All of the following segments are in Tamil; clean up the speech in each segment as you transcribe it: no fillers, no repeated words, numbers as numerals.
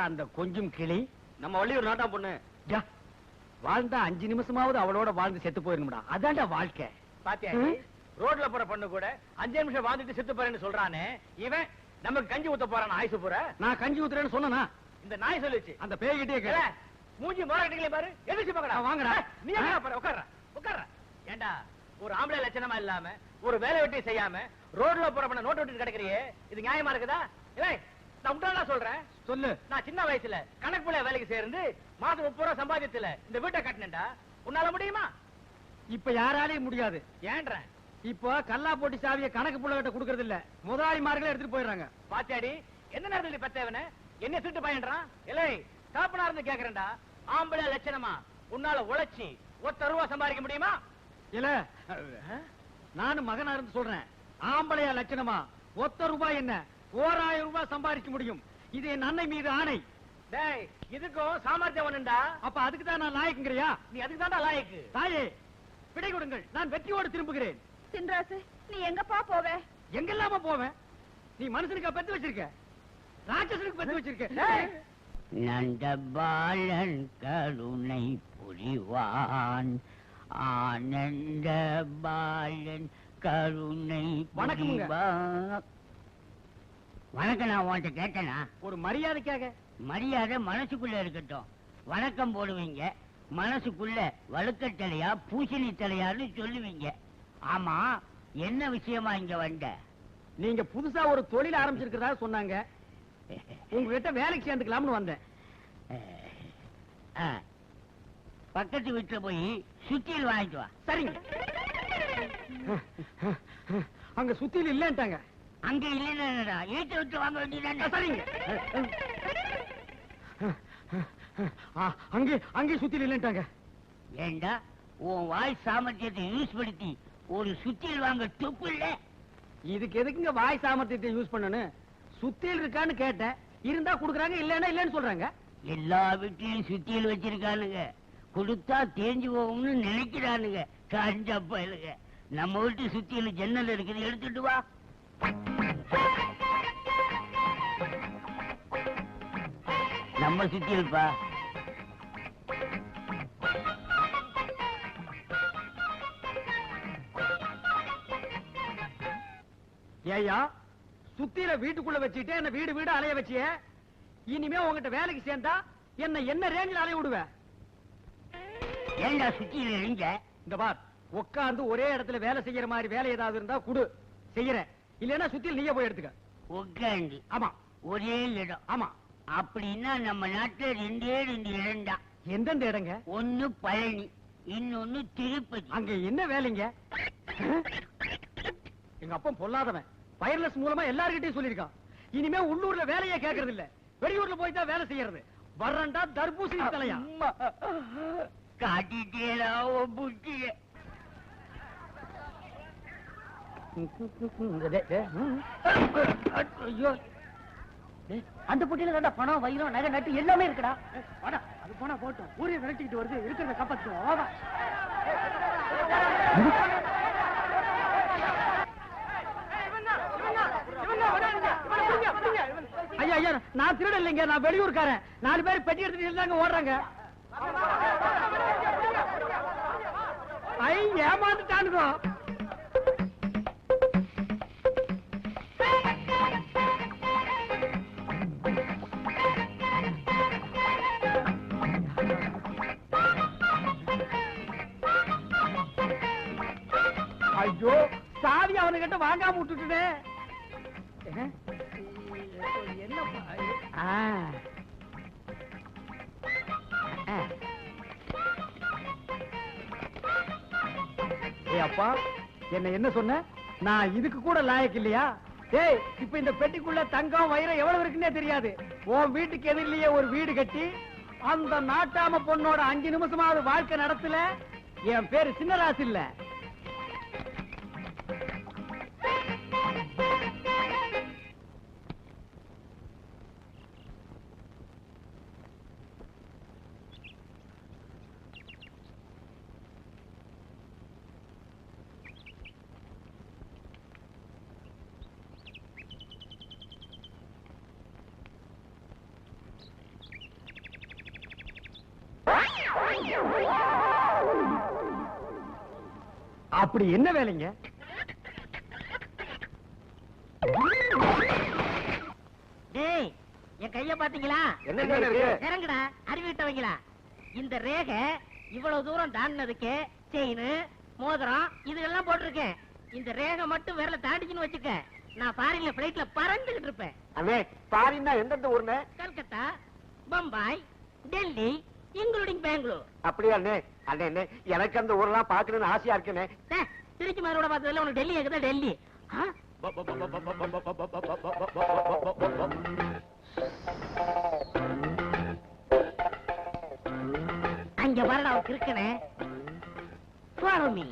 அந்த கொஞ்சம் கிளி நம்ம வள்ளியூர் நாட்டா பொண்ணு வாழ்ந்தா 5 நிமிஷமாவது அவளோட வாழ்ந்து செத்து போயிருந்தா அதான்டா வாழ்க்கை. பாத்தியா ரோட்ல போற பொண்ணு கூட 5 நிமிஷம் வாழ்ந்துட்டு செத்து போறேன்னு சொல்றானே இவன் நமக்கு கஞ்சி ஊத்த போறான் ஆயுசு பூரா. நான் கஞ்சி ஊத்துறேன்னு சொன்னா இந்த நாய் சொல்லுச்சு. அந்த பேய்கிட்டே கேள மூஞ்சி மோரக்கட்டிங்களே பாரு. எதிர்த்து பாக்கடா வாங்கடா. நீ எங்க பாரு உட்கார்ற. ஏண்டா ஒரு ஆம்பளை லட்சணமா இல்லாம ஒரு வேலை வெட்டி செய்யாம ரோட்ல போற பொண்ண நோட் விட்டு கிடக்குறியே இது நியாயமா இருக்குதா? இல்லை நான் உண்டானா சொல்றேன் சொல்லு. நான் சின்ன வயசுல கணக்கு புள்ள வேலைக்கு சேர்ந்து மாசம் 30 ரூபாய் சம்பாதித்துல இந்த வீட்டை கட்டினேன்டா. உன்னால முடியுமா? இப்ப யாராலையும் முடியாது. ஏன்ற இப்போ கல்லா போட்டி சாவிய கணக்கு புள்ள கிட்ட குடுக்கறது இல்ல, முதலாளிமார்களே எடுத்துட்டு போயிடுறாங்க. பாத்தியாடி என்ன நேரத்துல பத்தேவன என்ன சுட்டு பயன்றான்? இல்லை காப்பனா இருந்து கேக்குறேன்டா. ஆம்பளை லட்சணமா உன்னால உழைச்சி 1 ரூபாய் சம்பாதிக்க முடியுமா? இல்ல நானும் மகனா இருந்து சொல்றேன். ஆம்பளையா லட்சணமா 1 ரூபாய் என்ன 1000 ரூபாய் சம்பாதிக்க முடியும். இது என் அன்னை மீது ஆணை. டேய் இதுக்கும் சாமர்த்தியம் வேணும்டா. அப்ப அதுக்கு தான் நான் லாயக்குங்கறியா? நீ அதுக்கு தான்டா லாயக்கு. தாயே விடை கொடுங்கள், நான் வெற்றியோடு திரும்புகிறேன். சின்ராசு நீ எங்கப்பா போவே? எங்கெல்லாம போவேன்? நீ மனுஷனுக்கு பெத்து வச்சிருக்க, ராட்சசனுக்கு பெத்து வச்சிருக்க. நந்தபாலன் கருணை புரிவான், ஆனந்த பாலன் கருணை புரிவான். வணக்கம். நான் உன்கிட்ட கேட்டேனா? ஒரு மரியாதைக்காக. மரியாதை மனசுக்குள்ள இருக்கட்டும். வணக்கம் போடுவீங்க, மனசுக்குள்ள வழுக்கத்தலையா பூசணி தலையான்னு சொல்லுவீங்க. ஆமா என்ன விஷயமா இங்க வந்த? நீங்க புதுசா ஒரு தொழில் ஆரம்பிச்சிருக்கிறதா சொன்னாங்க, உங்ககிட்ட வேலைக்கு சேர்ந்துக்கலாம்னு வந்தேன். பக்கத்து வீட்டுல போய் சுத்தியில் வாங்கிட்டு வா. சரிங்க. அங்க சுத்தியில் இல்லன்ட்டாங்க. அங்க இல்லைன்னா ஏற்ற விட்டு வாங்க வேண்டியதானே? சரிங்க. அங்கே சுத்தியில் இல்லன்ட்டாங்க. ஏண்டா உன் வாய் சாமர்த்தியத்தை யூஸ் படுத்தி ஒரு சுத்தியில் வாங்க துப்பு இல்ல? இதுக்கு எதுக்குங்க வாய் சாமர்த்தியத்தை யூஸ் பண்ணணும்? சுத்தியில் இருக்கான்னு கேட்டேன், இருந்தா குடுக்குறாங்க, இல்லன்னா இல்லன்னு சொல்றாங்க. எல்லா வீட்லயும் சுத்தியில் வச்சிருக்கானுங்க, கொடுத்தா தேஞ்சு போகும்னு நினைக்கிறானுங்க. கஞ்சப்பயலுங்க. நம்ம வீட்டு சுத்தியில் ஜன்னல் இருக்குது, எடுத்துட்டு வா. நம்ம சுத்தியல்பா. ஏயா சுத்தியில வீட்டுக்குள்ள வச்சுட்டு என்ன வீடு வீடு அலைய வச்சிய, இனிமே உங்ககிட்ட வேலைக்கு சேர்ந்தா என்ன ரேஞ்சில் அலைய விடுவ? ஏண்டா சுத்தியில இருங்க? இந்த பார், உட்கார்ந்து ஒரே இடத்துல வேலை செய்யற மாதிரி வேலை ஏதாவது இருந்தா குடு, செய்யறேன். இல்லன்னா சுத்தியில் நீயே போய் எடுத்துக்க. உட்காந்து? ஆமா. ஒரே இடம்? ஆமா. அப்படின்னா நம்ம நாட்டுல 2 இடம் தான். எந்தெந்த இடங்க? ஒன்னு பழனி, இன்னொன்னு திருப்பதி. அங்க என்ன வேலைங்க? எங்க அப்பா பொல்லாதவன், வயர்லெஸ் மூலமா எல்லார்கிட்டையும் சொல்லிருக்கான். இனிமே உள்ளூர்ல வேலையே கேட்கறது இல்ல, வெளியூர்ல போய் தான் வேலை செய்யறது. வர்றண்டா தர்பூசணி தலையா? காட்டிட்டேடா புட்டிய. ஐயோ, அந்த புட்டியில தான்டா பணம், வயிறம், நகை, நட்டு எல்லாமே இருக்குடா. அது போனா போட்டோம், ஊரையை விரட்டிக்கிட்டு வருது, இருக்கிறத காப்பாத்துவோம். ஐயா ஐயா, நான் திருட இல்லைங்க, நான் வெளியூர்காரன். 4 பேர் பெட்டி எடுத்துட்டு இருந்தாங்க, ஓடுறாங்க. ஐ ஏமாந்துட்டானுங்க. ஐயோ, சாவி அவனுக்கிட்ட வாங்காம விட்டுட்டேன். அப்பா என்ன சொன்ன? நான் இதுக்கு கூட லாயக்கு இல்லையா? ஏய், இப்ப இந்த பெட்டிக்குள்ள தங்கம் வைரம் எவ்வளவு இருக்குன்னே தெரியாது. உன் வீட்டுக்கு எதிரிலேயே ஒரு வீடு கட்டி அந்த நாட்டாம பொண்ணோட 5 நிமிஷமாவது வாழ்க்கை நடத்தல என் பேரு சின்னராசு இல்ல. அப்படி என்ன வேலைங்க? டேய், என் கைய பாத்தீங்களா? இறங்குடா, அறிவிட்டவங்களா. இந்த ரேகை இவ்வளவு தூரம் தாண்டினதுக்கு செயின், மோதிரம் இதெல்லாம் போட்டிருக்கேன். இந்த ரேகை மட்டும் விரல தாண்டிச்சுன்னு வச்சுக்க, நான் ஃபாரின்ல பிளைட்ல பறந்துகிட்டு இருப்பேன். அண்ணே, ஃபாரின்னா எந்தெந்த ஊர்னே? கல்கத்தா, பம்பாய், டெல்லி, இன்க்ளூடிங் பெங்களூர். அப்படியா அண்ணே? அண்ணே, எனக்கு அந்த ஊர்லாம் பாக்கணும்னு ஆசையா இருக்குண்ணே. திருச்சி மதுரோட பார்த்ததுல உனக்கு டெல்லி இருக்குதா? டெல்லி அங்க வரடா இருக்கனே. Follow me.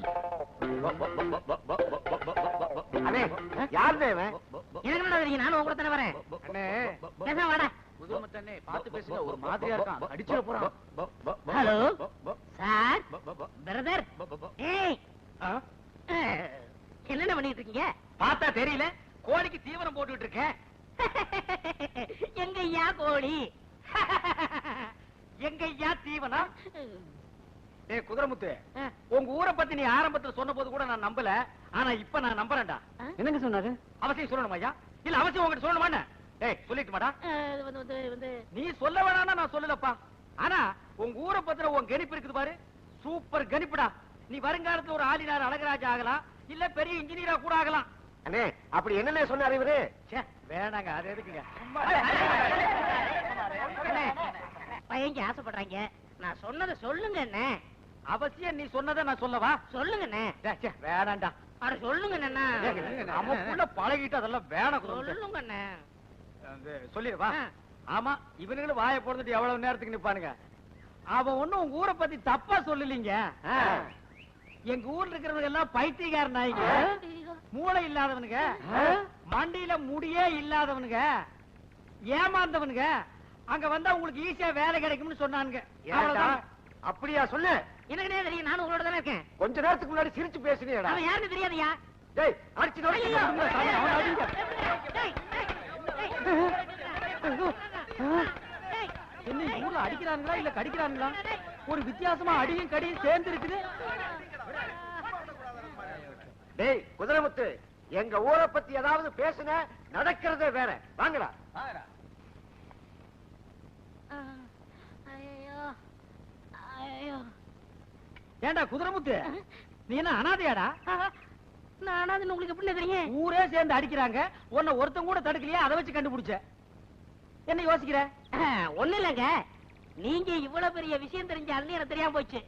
அண்ணே, யாருண்ணே இவன்? எனக்கு என்ன தெரியும்? நானும் உங்க தானே வரேன். அண்ணே, பேசாம வாடா. புதுமத்தண்ணே பார்த்து பேசுங்க, ஒரு மாதிரியா இருக்கான், அடிச்சிட போறான். Hello sir, brother. ஏய், என்னென்ன பண்ணிட்டு இருக்கீங்க? பார்த்தா தெரியல, கோழிக்கு தீவனம் போட்டுட்டு இருக்கேன். எங்கய்யா கோழி? எங்கய்யா தீவனம்? ஏய் குதிரமுத்து, உங்க ஊரை பத்தி நீ ஆரம்பத்துல சொன்ன போது கூட நான் நம்பல, ஆனா இப்ப நான் நம்புறேன்டா. என்னங்க சொன்னாரு? அவசியம் சொல்லணுமா ஐயா? இல்ல அவசியம் உங்ககிட்ட சொல்லணுமா? ஏய் சொல்லிட்டு மாடா. நீ சொல்ல வேணாம்னா நான் சொல்லலப்பா, ஆனா உங்க ஊரை பத்தின உன் கணிப்பு இருக்குது பாரு, சூப்பர் கணிப்புடா. நீ வருங்காலத்துல ஒரு ஆளினார் அழகராஜா ஆகலாம், இல்ல பெரிய இன்ஜினியரா கூட ஆகலாம். அண்ணே, அப்படி என்னண்ணே சொன்னாரு இவரு? வேணாங்க, அது எதுக்குங்க? பையங்க ஆசைப்படுறாங்க, நான் சொன்னதை சொல்லுங்க என்ன. அவசியம் நீ சொன்னதை நான் சொல்லவா? சொல்லுங்க என்ன. வேணாண்டா. அட சொல்லுங்க என்ன. நமக்குள்ள பழகிட்டு அதெல்லாம் வேணாம். சொல்லுங்க என்ன. சொல்லிடுவா. ஆமா, இவனுங்களும் வாயை போடுறதுட்டு எவ்வளவு நேரத்துக்கு நிப்பானுங்க. அவன் ஒண்ணும் உங்க ஊரை பத்தி தப்பா சொல்லலீங்க. எங்க ஊர்ல இருக்கிறவங்க எல்லாம் பைத்தியக்கார நாய்ங்க, மூளை இல்லாதவனுங்க, மண்டியில முடியே இல்லாதவனுங்க, ஏமாந்தவனுங்க. அங்க வந்தா உங்களுக்கு ஈஸியா வேலை கிடைக்கும்னு சொன்னானுங்க. அப்படியா? சொல்லு. எனக்கு தெரியும், நானும் உங்களோட தானே இருக்கேன். கொஞ்ச நேரத்துக்கு முன்னாடி சிரிச்சு பேசுனீடா. அவன் யாருன்னு தெரியாதையா? டேய், அடிச்சு என்ன ஊர்ல அடிக்கிறானுங்களா இல்ல கடிக்கிறானுங்களா? ஒரு வித்தியாசமா அடியும் கடியும் சேர்ந்து இருக்குது. டேய் குதிரமுத்து, எங்க ஊரை பத்தி ஏதாவது பேசுன, நடக்கிறதே வேற. வாங்கடா. ஏண்டா குதிரமுத்து, நீ என்ன அனாதையாடா? நான் அனாதைன்னு உங்களுக்கு எப்படி தெரியும்? ஊரே சேர்ந்து அடிக்கிறாங்க, உன்னை ஒருத்தன் கூட தடுக்கலையா? அதை வச்சு கண்டுபிடிச்ச. என்ன யோசிக்கிற? ஒண்ணு இல்லங்க, நீங்க இவ்வளவு பெரிய விஷயம் தெரிஞ்சாலும் எனக்கு தெரியாம போச்சு.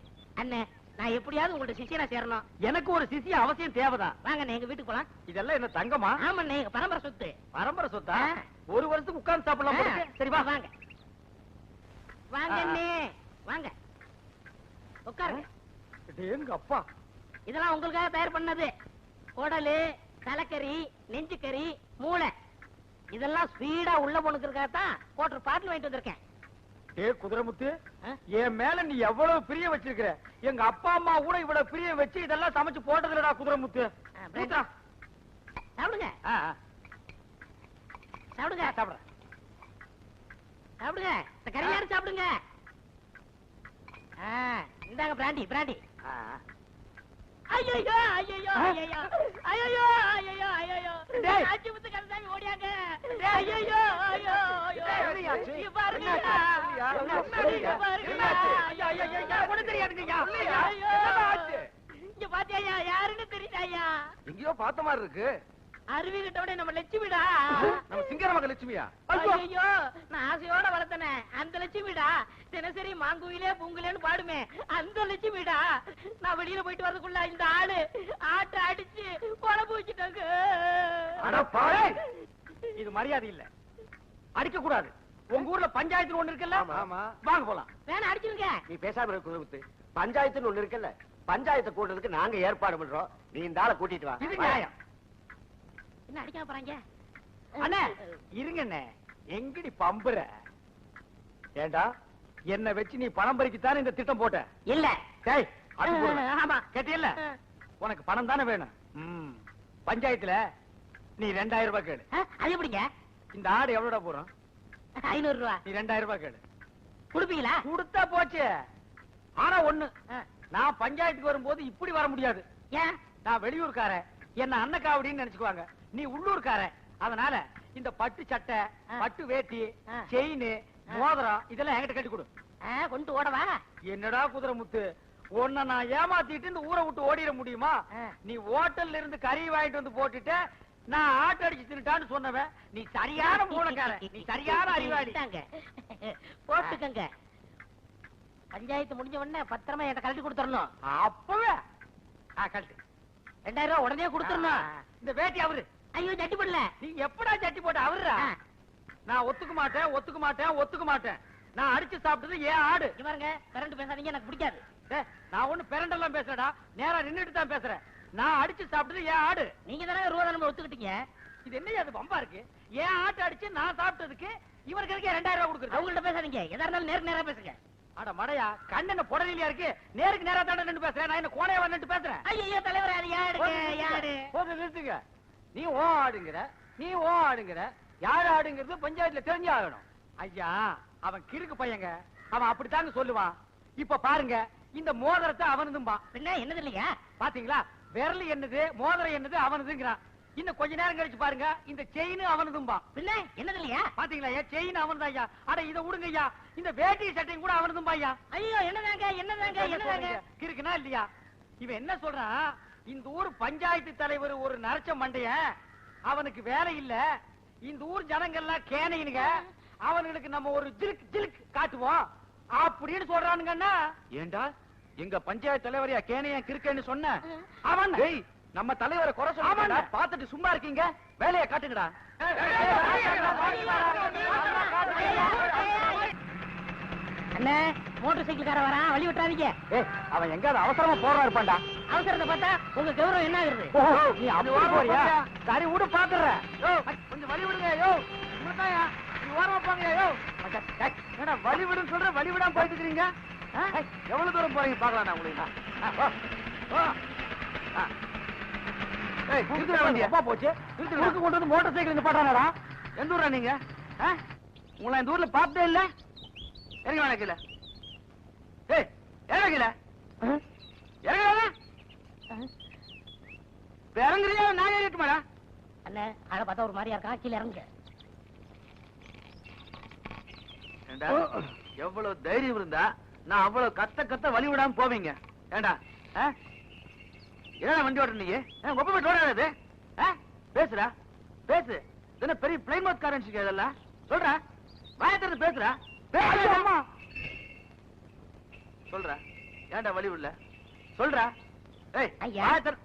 அண்ணே, நான் எப்படியாவது உங்கள்ட்ட சிஷியனா சேரணும். எனக்கு ஒரு சிசிய அவசியம் தேவைதான். வாங்க எங்க வீட்டுக்கு போலாம். இதெல்லாம் என்ன தங்கமா? ஆமாண்ணே, எங்க பரம்பரை சொத்து. பரம்பரை சொத்தா? ஒரு வருஷத்துக்கு உட்கார்ந்து சாப்பிடலாம் போல இருக்கு. சரி வா. வாங்க வாங்க அண்ணே, வாங்க உட்காருங்க. எங்க அப்பா, இதெல்லாம் உங்களுக்காக தயார் பண்ணது. குடலு, தலைக்கறி, நெஞ்சுக்கறி, மூளை, இதெல்லாம் ஸ்பீடா உள்ள போனுக்கிறதுக்காகத்தான் கோட்டர் பாட்டில் வாங்கிட்டு வந்திருக்கேன். ஏ குதிரமுத்து, என் மேல நீ எவ்வளவு பிரியம் வச்சிருக்கிற. எங்க அப்பா அம்மா கூட இவ்வளவு பிரியம் வச்சு இதெல்லாம் சமைச்சு போட்டதுலடா குதிரமுத்து. சாப்பிடுங்க. சாப்பிடுங்க சாப்பிடுறேன். சாப்பிடுங்க, இந்த கறியாரு சாப்பிடுங்க. இந்தாங்க பிராண்டி. பிராண்டி. ஐயோ ஐயோ ஐயோ ஐயோ ஐயோ ஐயோ, அஞ்சு முத்து கருதாமி ஓடியாங்க. ஐயோ ஐயோ ஐயோ, பாருங்க இங்க பாத்தியா? யாருன்னு தெரியுதாயா? எங்கேயோ பார்த்த மாதிரி இருக்கு. அருவி கிட்டோட நம்ம லட்சுமிடா. நம்ம சிங்கர மக லட்சுமியா? ஐயோ, நான் ஆசையோட வளர்த்தனே அந்த லட்சுமிடா. தினசரி மாங்குயிலே பூங்குலேன்னு பாடுமே அந்த லட்சுமிடா. நான் வெளியில போயிட்டு வரதுக்குள்ள இந்த ஆளு ஆட்டை அடிச்சு குழம்பு வச்சுட்டாங்க. இது மரியாதை இல்ல, அடிக்க கூடாது. உங்க ஊர்ல பஞ்சாயத்து ஒண்ணு இருக்குல்ல? ஆமா. வாங்க போலாம். வேணா அடிச்சிருங்க. நீ பேசாம இருக்க குருமுத்து. பஞ்சாயத்துன்னு ஒண்ணு இருக்குல்ல, பஞ்சாயத்தை கூட்டத்துக்கு நாங்க ஏற்பாடு பண்றோம். நீ இந்த ஆளை கூட்டிட்டு வா. இது நியாயம். என்ன அடிக்காம போறாங்க? அண்ணே இருங்க அண்ணே, எங்கடி பம்புற? ஏண்டா என்ன வச்சு நீ பணம் பறிக்கத்தானே இந்த திட்டம் போட்ட? இல்ல. டேய் அது போடுற. ஆமா. கேட்டியல்ல? உனக்கு பணம் தானே வேணும். பஞ்சாயத்துல நீ 2000 ரூபாய் கேளு. அது எப்படிங்க? இந்த ஆடு எவ்வளோடா போறோம்? 500 ரூபா. நீ 2000 ரூபாய் கேளு. குடுப்பீங்களா? கொடுத்தா போச்சு. ஆனா ஒண்ணு, நான் பஞ்சாயத்துக்கு வரும்போது இப்படி வர முடியாது. ஏன்? நான் வெளியூர்காரன், என்ன அன்னக்காவடின்னு நினைச்சுக்குவாங்க. நீ உள்ளூர்காரன், அதனால இந்த பட்டு சட்டை, பட்டு வேட்டி, செயின், மோதிரம் இதெல்லாம் என்கிட்ட கட்டி கொடு. கொண்டு ஓடவா? என்னடா குதிரை முத்து, உன்னை நான் ஏமாத்திட்டு இந்த ஊரை விட்டு ஓடிட முடியுமா? நீ ஹோட்டல்ல இருந்து கறி வாங்கிட்டு வந்து போட்டுட்டு நான் ஆட்டு அடிச்சு தின்னுட்டான்னு சொன்னவன் நீ சரியான மூலக்காரன், நீ சரியான அறிவாளி. போட்டுக்கங்க. பஞ்சாயத்து முடிஞ்ச உடனே பத்திரமா என்கிட்ட கழட்டி கொடுத்துடணும். அப்பவே கழட்டு. 2000 ரூபா உடனே கொடுத்துடணும். இந்த வேட்டி அவரு. ஐயோ சட்டி போடல. நீ எப்படா சட்டி போட்ட அவருடா? நான் ஒத்துக்க மாட்டேன், ஒத்துக்க மாட்டேன், ஒத்துக்க மாட்டேன். நான் அடிச்சு சாப்பிட்டது ஏன் ஆடு. இங்க பாருங்க, கரண்ட் பேசாதீங்க, எனக்கு பிடிக்காது. நான் ஒண்ணு பெரண்டெல்லாம் பேசுறடா, நேரா நின்னுட்டு தான் பேசுறேன். நான் அடிச்சு சாப்பிட்டது ஏன் ஆடு. நீங்க தானே ரூபா நம்ம ஒத்துக்கிட்டீங்க. இது என்ன அது பம்பா இருக்கு? ஏன் ஆட்டு அடிச்சு நான் சாப்பிட்டதுக்கு இவருக்கு 2000 ரூபாய் கொடுக்குறது. அவங்கள்ட்ட பேசாதீங்க, எதா இருந்தாலும் நேருக்கு நேரா பேசுங்க. அட மடையா, கண்ணு புடலியா இருக்கு, நேருக்கு நேரா தானே நின்னு பேசுறேன். நான் என்ன கோணையா நின்னு பேசுறேன்? ஐயோ தலைவர், அது யாருங்க? யாரு? போது நிறுத்துங்க. நீ ஓ ஆடுங்கிற, நீ ஓ ஆடுங்கிற, யார் ஆடுங்கிறது பஞ்சாயத்துல தெரிஞ்சு ஆகணும். ஐயா அவன் கிறுக்கு பையங்க, அவன் அப்படித்தாங்க சொல்லுவான். இப்ப பாருங்க, இந்த மோதிரத்தை அவனதும்பா. பின்ன என்னது இல்லையா? பாத்தீங்களா, விரல் என்னது மோதிரம் என்னது அவனதுங்கிறான். இன்னும் கொஞ்ச நேரம் கழிச்சு பாருங்க, இந்த செயின் அவனதும்பா. பின்ன என்னது இல்லையா? பாத்தீங்களா, செயின் அவன்தான் ஐயா. அட இத விடுங்க ஐயா, இந்த வேட்டி சட்டையும் கூட அவனதும்பா ஐயா. ஐயோ என்னதாங்க என்னதாங்க என்னதாங்க கிறுக்குனா இல்லையா? இவன் என்ன சொல்றான், இந்த ஊர் பஞ்சாயத்து தலைவர் ஒரு நரச்ச மண்டைய, அவனுக்கு வேலை இல்ல, இந்த ஊர் ஜனங்கள்லாம் கேனையினுங்க, அவனுக்கு நம்ம ஒரு ஜிலுக் ஜிலுக் காட்டுவோம் அப்படின்னு சொல்றானுங்கன்னா. ஏண்டா எங்க பஞ்சாயத்து தலைவரையா கேனையா கிறுக்கன்னு சொன்ன? அவன் நம்ம தலைவரை குறை சொல்ல பாத்துட்டு சும்மா இருக்கீங்க, வேலையை காட்டுங்கடா. அண்ணே, மோட்டார் சைக்கிள்கார வரான், வழி விட்டுறாதீங்க. அவன் எங்காவது அவசரமா போறா இருப்பான்டா. அவசரத்தை பார்த்தா உங்க கௌரவம் என்ன ஆகுது? நீ அப்படி போறியா? சரி விடு பாக்குறேன். கொஞ்சம் வழி விடுங்க. யோ உங்களுக்காயா நீ ஓரமா போங்க. யோ ஏடா வழி விடுன்னு சொல்ற, வழி விடாம போயிட்டு இருக்கீங்க. எவ்வளவு தூரம் போறீங்க பாக்கலாம் நான் உங்களுக்கு. போச்சு கொண்டு வந்து மோட்டார் சைக்கிள் பாட்டானடா. எந்த ஊரா நீங்க? உங்களை இந்த ஊர்ல பார்த்தே இல்ல. இறங்க வேணா கீழே. இறங்க கீழே. இறங்க இறங்குறியா? நான் ஏறிட்டுமாடா. அண்ணே, அழ பார்த்தா ஒரு மாதிரியா இருக்கான், கீழே இறங்குங்க. எவ்வளவு தைரியம் இருந்தா நான் அவ்வளவு கத்த வழி விடாம போவீங்க. ஏண்டா என்ன வண்டி ஓடுற நீங்க? ஒப்ப போட்டு ஓடாது. பேசுறா பேசு. என்ன பெரிய பிளைன் மவுத் காரன் இதெல்லாம் சொல்ற? வாயத்திலிருந்து பேசுறா. சொல்ற ஏண்டா வழி விடல சொல்றா.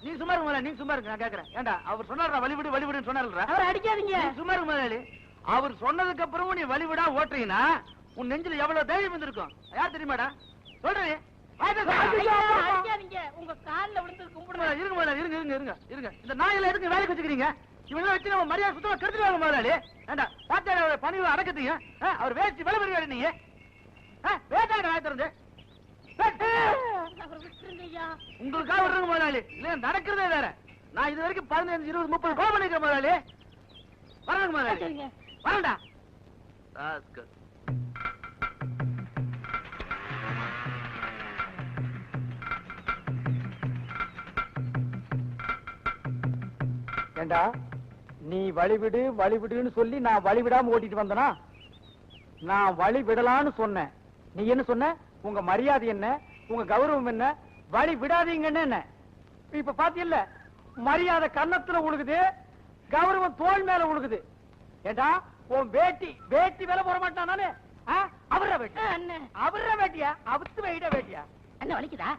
நீ சும்மா இருக்க முதல்ல, நீ சும்மா இருக்க. நான் கேக்குறேன், ஏண்டா அவர் சொன்னாரா வழி விடு வழி விடுன்னு சொன்னாரா? அவரை அடிக்காதீங்க. சும்மா இருக்க முதலாளி. அவர் சொன்னதுக்கு அப்புறமும் நீ வழி விடா ஓட்டுறீங்கன்னா உன் நெஞ்சில எவ்வளவு தைரியம் வந்திருக்கும் யார் தெரியுமாடா? சொல்றேன். அடிக்காதீங்க, உங்க கால்ல விழுந்து கும்பிடுங்க. இருங்க முதல்ல, இருங்க இருங்க இருங்க இருங்க. இந்த நாயில எதுக்கு வேலைக்கு வச்சுக்கிறீங்க? இவங்க வச்சு நம்ம மரியாதை சுத்தமா கெடுத்துருவாங்க முதலாளி. ஏண்டா பாத்தாட பணிவு அடக்கத்தீங்க. அவர் வேஸ்ட் விலை பெறுவாரு நீங்க. வேட்டாங்க வாய் திறந்து உங்களுக்காக விடுறங்க முதலாளி. இல்ல நடக்கிறதே வேற. நான் இது வரைக்கும் 15, 20, 30 கோபம் பண்ணிருக்கேன் முதலாளி. வரங்க முதலாளி, வரண்டா. ஏண்டா நீ வழிவிடு வழிவிடுன்னு சொல்லி நான் வழிவிடாம ஓட்டிட்டு வந்தனா? நான் வழி விடலான்னு சொன்னேன். நீ என்ன சொன்ன? உங்க மரியாதை என்ன, உங்க கௌரவம் என்ன, வழி விடாதீங்கன்னு என்ன? இப்ப பாத்தியல்ல, மரியாதை கன்னத்துல உழுகுது, கௌரவம் தோல் மேல உழுகுது. ஏண்டா உன் வேட்டி வேட்டி வேலை போட மாட்டான் நானு? அவர வேட்டி அவர வேட்டியா? அவுத்து வைட வேட்டியா? என்ன வலிக்குதா?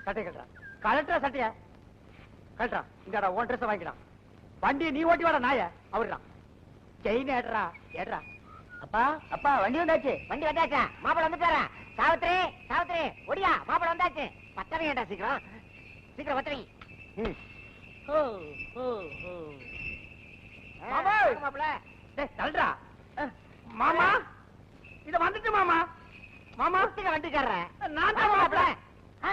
சட்டை கட்டுறா. கலெக்டரா சட்டையா கட்டுறா. இங்கடா உன் ட்ரெஸ் வாங்கிடா. வண்டியை நீ ஓட்டி வாடா நாய. அவருடா செயின் ஏடுறா ஏடுறா. அப்பா அப்பா வண்டி வந்தாச்சா மாப்பிள வந்துட்டாரா? சாவித்ரி சாவித்ரி ஒடியா மாப்பிள வந்தாச்சு. பத்தவை ஏண்டா சீக்கிரம் சீக்கிரம் பத்தவை. மாமா! மாப்பிள டேய் தள்ளுடா. மாமா இத வந்துட்டு மாமா. மாமா வண்டிக்காரர நான் தான் மாப்பிள.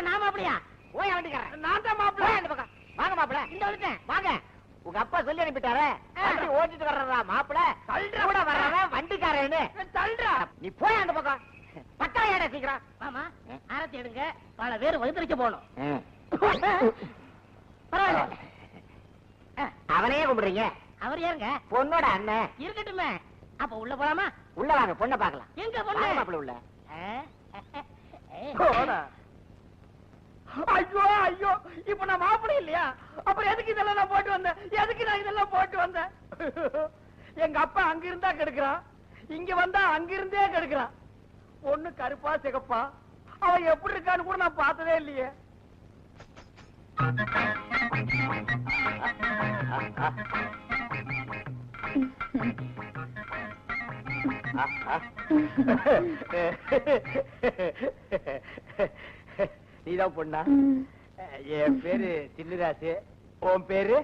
நான் மாப்பிளையா? ஓய் வண்டிக்காரன் நான் தான் மாப்பிள. போய் அந்த பக்கம் வாங்க மாப்பிள. இந்த வந்துட்டேன் வாங்க. உங்க அப்பா சொல்லி அனுப்பிட்டாரே வண்டி ஓட்டிட்டு வர்றதா மாப்பிள கூட வர்றதா வண்டிக்காரன்னு. தள்ளுடா. நீ போய் அந்த பக்கம் பத்தவை ஏடா சீக்கிரம். மாமா ஆரத்தி எடுங்க. பல பேர் வகுத்தரிக்க போகணும். பரவாயில்ல. அவனையே கும்பிடுறீங்க? அவர் யாருங்க? பொண்ணோட அண்ணன். இருக்கட்டுமே. அப்ப உள்ள போலாமா? உள்ள வாங்க, பொண்ணை பார்க்கலாம். எங்க பொண்ணு? மாப்பிள்ள உள்ள. போடா. ஐயோ ஐயோ இப்ப நான் மாப்பிள இல்லையா? அப்புறம் எதுக்கு இதெல்லாம் நான் போட்டு வந்தேன்? எதுக்கு நான் இதெல்லாம் போட்டு வந்தேன்? எங்க அப்பா அங்க இருந்தா கெடுக்கிறான், இங்க வந்தா அங்க இருந்தே கெடுக்கிறான். பொண்ணு கருப்பா சிகப்பா அவன் எப்படி இருக்கான்னு கூட நான் பார்த்ததே இல்லையே. நீதான் பொண்ணா? என் பேரு சின்னராசு. உன் பேரு?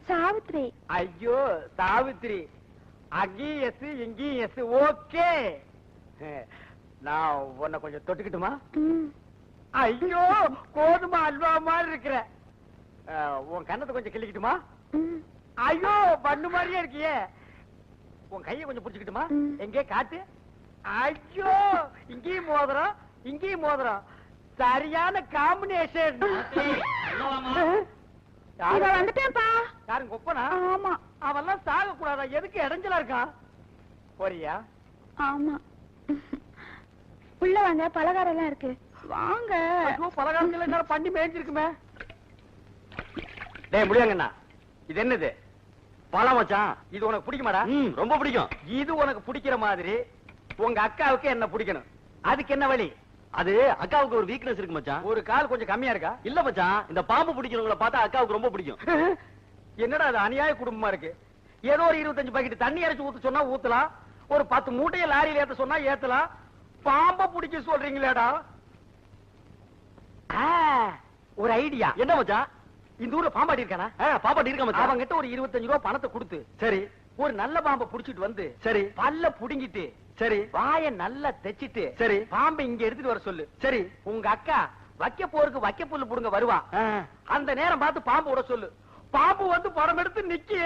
சாவித்ரி. ஐயோ சாவித்ரி, அங்கேயும் எஸ் இங்கேயும் எஸ். ஓகே, நான் உன்னை கொஞ்சம் தொட்டுக்கிட்டுமா? ஐயோ கோதுமை அல்வா மாதிரி இருக்கிற. உன் கண்ணத்தை கொஞ்சம் கிள்ளிக்கிட்டுமா? ஐயோ பண்ணு மாதிரியே இருக்கியே. உன் கையை கொஞ்சம் புடிச்சுக்கிட்டுமா? எங்கே காட்டு. ஐயோ இங்கேயும் மோதிரம் இங்கேயும் மோதிரம். சரியான காம்பினேஷன். வந்துட்டேன்ப்பா. யாரும் கொப்பனா? ஆமா அவெல்லாம் சாக கூடாதா? எதுக்கு இடைஞ்சலா இருக்கான்? போறியா? ஆமா. உள்ள வாங்க, பலகாரம் எல்லாம் இருக்கு. வாங்க. பலகாரங்கள் என்ன பண்ணி மேய்ஞ்சிருக்குமே. டேய் முடியாங்கண்ணா, இது என்னது? பழம் மச்சான். இது உனக்கு பிடிக்குமாடா? ரொம்ப பிடிக்கும். இது உனக்கு பிடிக்கிற மாதிரி உங்க அக்காவுக்கு என்ன பிடிக்கணும். அதுக்கு என்ன வழி? அது அக்காவுக்கு ஒரு வீக்னஸ் இருக்கு மச்சான். ஒரு கால் கொஞ்சம் கம்மியா இருக்கா? இல்ல மச்சான், இந்த பாம்பு பிடிக்கிறவங்கள பார்த்தா அக்காவுக்கு ரொம்ப பிடிக்கும். என்னடா அது அநியாய குடும்பமா இருக்கு. ஏதோ ஒரு 25 பாக்கெட் தண்ணி அரைச்சு ஊத்த சொன்னா ஊத்தலாம், ஒரு 10 மூட்டையை லாரியில ஏத்த சொன்னா ஏத்தலாம். பாம்ப பிடிக்க சொல்றீங்களேடா. ஒரு ஐடியா. என்ன மச்சான்? இந்த ஊர்ல பாம்பாடி இருக்கானா? பாப்பாட்டி இருக்க மச்சான். அவங்கிட்ட ஒரு 25 ரூபாய் பணத்தை கொடுத்து சரி ஒரு நல்ல பாம்பை புடிச்சிட்டு வந்து சரி பல்ல புடுங்கிட்டு சரி வாய நல்லா தைச்சிட்டு சரி பாம்பை இங்க எடுத்துட்டு வர சொல்லு. சரி. உங்க அக்கா வைக்க போருக்கு வைக்க புல்லு புடுங்க வருவா. அந்த நேரம் பார்த்து பாம்பு விட சொல்லு. பாம்பு வந்து படம் எடுத்து நிக்கி.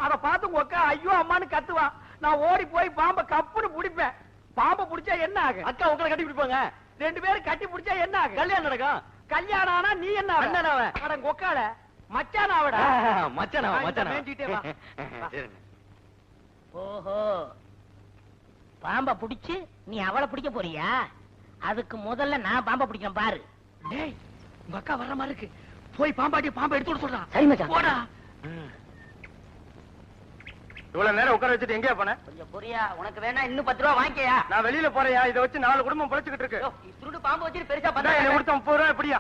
அத பார்த்து உங்க அக்கா ஐயோ அம்மான்னு கத்துவா. நான் ஓடி போய் பாம்பை கப்புன்னு பிடிப்பேன். பாம்பை பிடிச்சா என்ன ஆகும்? அக்கா உங்களை கட்டி பிடிப்பாங்க. 2 பேரும் கட்டி பிடிச்சா என்ன ஆகும்? கல்யாணம் நடக்கும். கல்யாணம் ஆனா நீ என்ன ஆவ? அண்ணன் ஆவ. அட கொக்கால மச்சான் ஆவடா. மச்சான் மச்சான். மேய்ஞ்சிட்டே வா. ஓஹோ, பாம்ப பிடிச்சு நீ அவளை பிடிக்க போறியா? அதுக்கு முதல்ல நான் பாம்ப பிடிக்கிறேன் பாரு. டேய் உங்க அக்கா வர்ற மாதிரி இருக்கு. போய் பாம்பாட்டி பாம்பை எடுத்து விட சொல்றான். சரி மச்சான். போடா. இவ்வளவு நேரம் உட்கார வச்சுட்டு எங்கேயா போன? கொஞ்சம் புரியா, உனக்கு வேணா இன்னும் 10 ரூபா வாங்கிக்கயா? நான் வெளியில போறேயா, இதை வச்சு 4 குடும்பம் பொழைச்சுக்கிட்டு இருக்கு. இத்துண்டு பாம்பு வச்சுட்டு பெருசா என்ன கொடுத்த 30 ரூபாய் எப்படியா?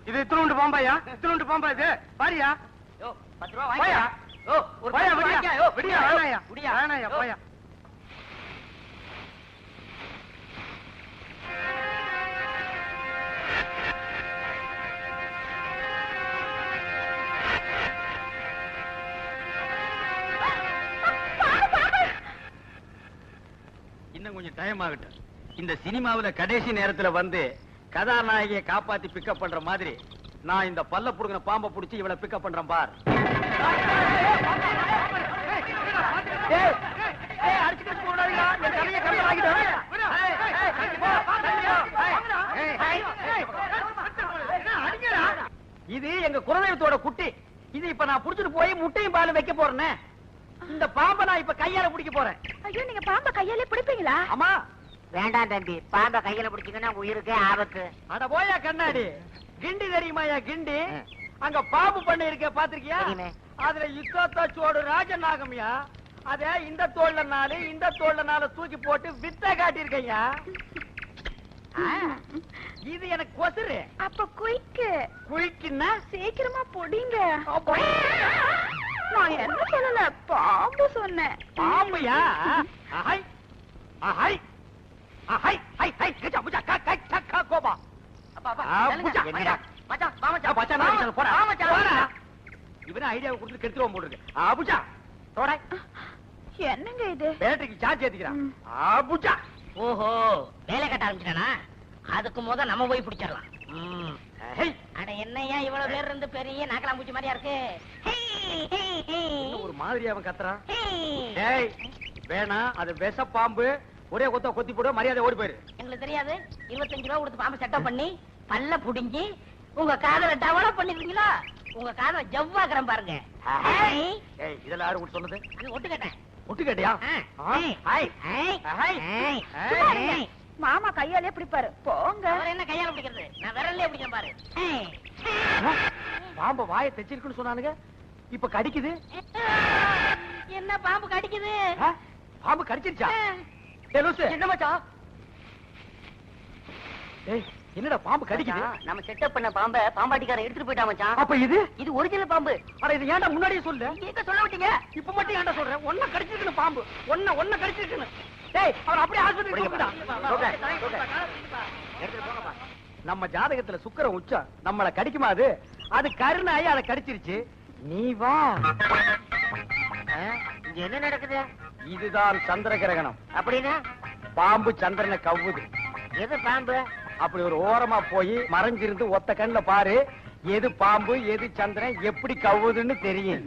இது இத்தினுண்டு பாம்பாயா? இத்தினுண்டு பாம்பா இது? பாரியா? 10 ரூபா போயா? வாங்கிக்கயா? ஒரு போயா, 10 ரூபா விடியா? வாங்கிக்கயா? விடியா, வேணாயா? விடியா? வேணாயா, போயா. இன்னும் கொஞ்சம் டைம் ஆகட்டும். இந்த சினிமாவுல கடைசி நேரத்துல வந்து கதாநாயகியை காப்பாத்தி பிக்கப் பண்ற மாதிரி நான் இந்த பல்ல புடுங்கின பாம்பை புடிச்சு இவளை பிக்கப் பண்றேன் பார். இது எங்க குலதெய்வத்தோட குட்டி. இது இப்ப நான் புடிச்சிட்டு போய் முட்டையும் பாலும் வைக்க போறேன்னு. இந்த பாம்பை நான் இப்ப கையால பிடிக்க போறேன். ஐயோ, நீங்க பாம்ப கையாலே பிடிப்பீங்களா? ஆமா. வேண்டாம் தம்பி, பாம்ப கையில பிடிச்சீங்கன்னா உயிருக்கே ஆபத்து. அட போயா கண்ணாடி. கிண்டி தெரியுமாயா? கிண்டி அங்க பாம்பு பண்ண இருக்க பாத்திருக்கியா? தெரியுமே. அதுல யுத்தத்தோடு ராஜநாகம்யா. அத இந்த தோல்ல 4 இந்த தோல்ல 4 தூக்கி போட்டு வித்த காட்டியிருக்கையா. இது எனக்கு கொசுரு. அப்ப குயிக்கு குயிக்குன்னா சீக்கிரமா பொடிங்க. நான் என்ன சொல்லல பாம்பு சொன்னேன் பாம்பையா அஹை அஹை அஹை ஹை ஹை கச்சா புச்சா கா கா கா கா கோபா புச்சா என்னடா மச்சான் வா மச்சான் பச்சா நான் போடா வா மச்சான் போடா இவன ஐடியாவை கொடுத்து கெடுத்துறோம் போல இருக்கு புச்சா தோடா என்னங்க இது பேட்டரிக்கு சார்ஜ் ஏத்திக்கிறான் புச்சா ஓஹோ வேலை கட்ட ஆரம்பிச்சிட்டானா அதுக்கு முத நம்ம போய் பிடிச்சிடலாம் ஹை அட என்னையா இவ்வளவு பேர் இருந்து பெரிய நாக்கலாம்பூச்சி மாதிரியா இருக்கு ஹே, ஹே, ஹே. இன்னும் ஒரு மாதிரி அவன் கத்துறான் ஹே. டேய் வேணாம் அது விஷ பாம்பு ஒரே கொத்த கொத்தி போடு மரியாதை ஓடி போயிரு எங்களுக்கு தெரியாது 25 ரூபா கொடுத்து பாம்பு செட்டப் பண்ணி பல்ல புடுங்கி உங்க காதல டெவலப் பண்ணிருக்கீங்களா உங்க காதல ஜவ்வாக்குறேன் பாருங்க ஹை. ஏய் இதெல்லாம் யாரு கூட சொன்னது அது ஒட்டு கேட்டேன் ஒட்டு கேட்டியா ஹை ஹை ஹை சும்மா இருங்க. மாமா கையாலே பிடிப்பாரு போங்க அவர் என்ன கையால பிடிக்கிறது நான் விரல்லே பிடிக்கிறேன் பாரு ஹே. பாம்பு வாயை தைச்சிருக்குன்னு சொன்னானுங்க இப்ப கடிக்குது என்ன பாம்பு கடிக்குது ஆ? பாம்பு கடிச்சிருச்சா ஏய் லூசு என்ன மச்சான் ஏய் என்னடா பாம்பு கடிக்குது நம்ம செட்டப் பண்ண பாம்பை பாம்பாட்டிக்காரன் எடுத்துட்டு போயிட்டா மச்சான் அப்ப இது இது ஒரிஜினல் பாம்பு அட இது ஏன்டா முன்னாடியே சொல்லு நீங்க சொல்ல விட்டீங்க இப்ப மட்டும் ஏன்டா சொல்றேன் ஒன்ன கடிச்சிருக்குன்னு பாம்பு ஒன்ன கடிச்சிருக்குன்னு டேய் அவர் அப்படியே ஆஸ்பத்திரி கூப்பிடா நம்ம ஜாதகத்துல சுக்கிரன் உச்சம் நம்மள கடிக்குமா அது அது கருணாயி அதை கடிச்சிருச்சு நீ வா இங்க என்ன நடக்குது இதுதான் சந்திர கிரகணம் அப்படின்னா பாம்பு சந்திரனை கவ்வுது எது பாம்பு அப்படி ஒரு ஓரமா போய் மறைஞ்சிருந்து ஒத்த கண்ணுல பாரு எது பாம்பு எது சந்திரன் எப்படி கவ்வுதுன்னு தெரியும்